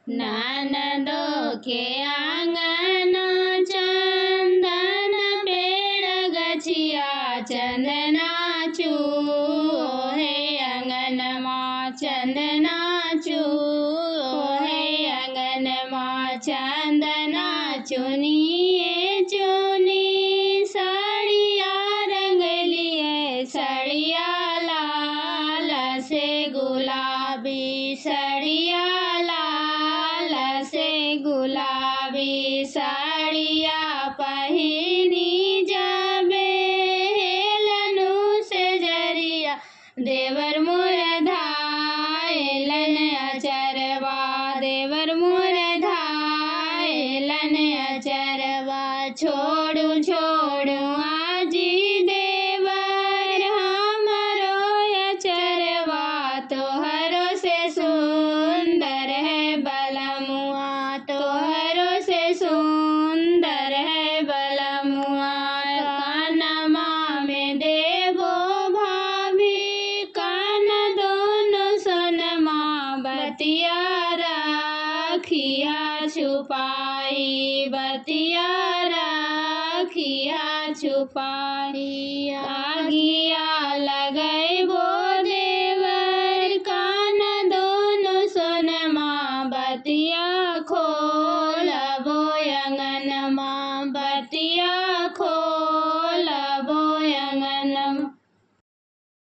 ननदो के आंगन चंदन पेड़ गछिया चंदना चू हे अंगन माँ चंदना चू हे अंगन माँ चंदना चुनिए चुनी साड़िया रंग लिए साड़िया लाल से गुलाबी साड़िया लाल से गुलाबी साड़िया पहिनी जाबे हेलनु से जरिया देवर मोर धायलन अचरवा देवर मोर धायलन अचरवा छोड़ू छोड़ू आजी देवर हमरो अचरवा तोहरो से सुंदर है बलमुआ तोहरो से सुंदर है बलमुआ कानमा में देवो भाभी कान दोनों सोनमा बतिया राखिया छुपाई बतिया राखिया छुपाई आगिया लगैबो देवर कान दोनों सोनमा बतिया